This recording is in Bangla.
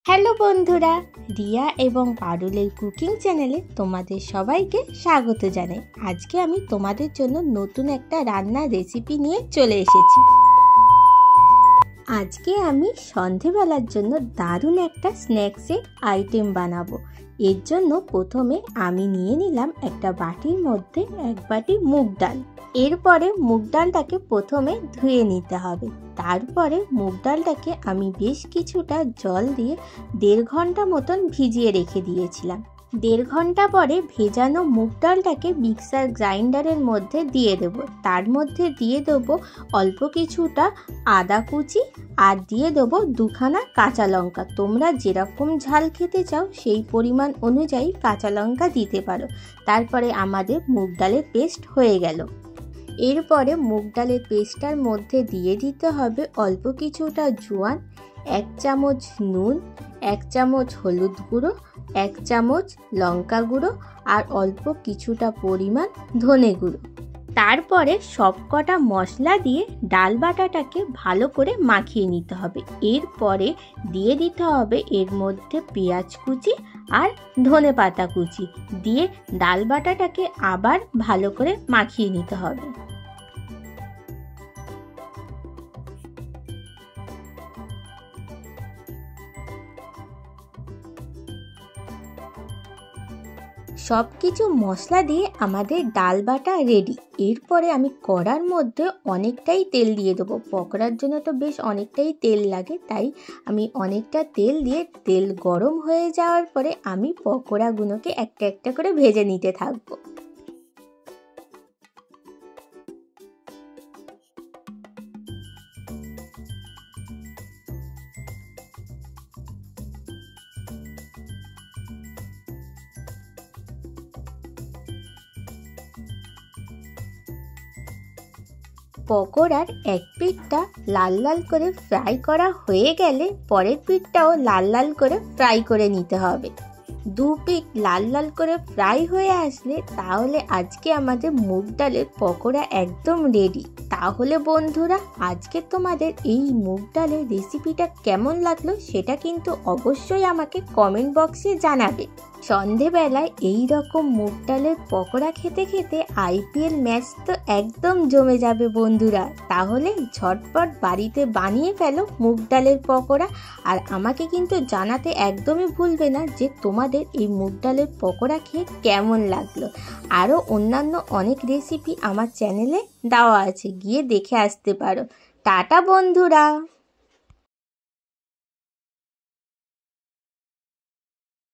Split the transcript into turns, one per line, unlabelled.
হ্যালো বন্ধুরা, রিয়া এবং পারুলের কুকিং চ্যানেলে তোমাদের সবাইকে স্বাগত জানাই। আজকে আমি তোমাদের জন্য নতুন একটা রান্নার রেসিপি নিয়ে চলে এসেছি। আজকে আমি সন্ধেবেলার জন্য দারুণ একটা স্ন্যাক্সের আইটেম বানাবো। এর জন্য প্রথমে আমি নিয়ে নিলাম একটা বাটির মধ্যে 1 বাটি মুগ ডাল। এরপরে মুগ ডালটাকে প্রথমে ধুয়ে নিতে হবে। তারপরে মুগ ডালটাকে আমি বেশ কিছুটা জল দিয়ে 1.5 ঘন্টা মতন ভিজিয়ে রেখে দিয়েছিলাম। 1.5 ঘন্টা পরে ভেজানো মুগ ডালটাকে মিক্সার গ্রাইন্ডারের মধ্যে দিয়ে দেব। তার মধ্যে দিয়ে দেবো অল্প কিছুটা আদা কুচি আর দিয়ে দেবো 2খানা কাঁচা লঙ্কা। তোমরা যেরকম ঝাল খেতে চাও সেই পরিমাণ অনুযায়ী কাঁচা লঙ্কা দিতে পারো। তারপরে আমাদের মুগ ডালের পেস্ট হয়ে গেল। এরপরে মুগ ডালের পেস্টটার মধ্যে দিয়ে দিতে হবে অল্প কিছুটা জোয়ান, 1 চামচ নুন, 1 চামচ হলুদ গুঁড়ো, 1 চামচ লঙ্কা গুঁড়ো আর অল্প কিছুটা পরিমাণ ধনে গুঁড়ো। তারপরে সবকটা মশলা দিয়ে ডাল বাটাটাকে ভালো করে মাখিয়ে নিতে হবে। এরপরে দিয়ে দিতে হবে এর মধ্যে পেঁয়াজ কুচি আর ধনে পাতা কুচি দিয়ে ডাল বাটাটাকে আবার ভালো করে মাখিয়ে নিতে হবে। সব কিছু মশলা দিয়ে আমাদের ডাল বাটা রেডি। এরপরে আমি কড়ার মধ্যে অনেকটাই তেল দিয়ে দেবো। পকোড়ার জন্য তো বেশ অনেকটাই তেল লাগে, তাই আমি অনেকটা তেল দিয়ে তেল গরম হয়ে যাওয়ার পরে আমি পকোড়াগুলোকে একটা একটা করে ভেজে নিতে থাকবো। পকোড়ার এক পিঠটা লাল লাল করে ফ্রাই করা হয়ে গেলে পরের পিঠটাও লাল লাল করে ফ্রাই করে নিতে হবে। 2 পিঠ লাল লাল করে ফ্রাই হয়ে আসলে তাহলে আজকে আমাদের মুগ ডালের পকোড়া একদম রেডি। তাহলে বন্ধুরা, আজকে তোমাদের এই মুগ ডালের রেসিপিটা কেমন লাগলো সেটা কিন্তু অবশ্যই আমাকে কমেন্ট বক্সে জানাবে। সন্ধেবেলায় এই রকম মুগ ডালের পকোড়া খেতে খেতে IPL ম্যাচ তো একদম জমে যাবে বন্ধুরা। তাহলে ঝটপট বাড়িতে বানিয়ে ফেলো মুগ ডালের পকোড়া। আর আমাকে কিন্তু জানাতে একদমই ভুলবে না যে তোমাদের এই মুগ ডালের পকোড়া খেয়ে কেমন লাগলো। আরও অন্যান্য অনেক রেসিপি আমার চ্যানেলে দেওয়া আছে, গিয়ে দেখে আসতে পারো। টাটা বন্ধুরা।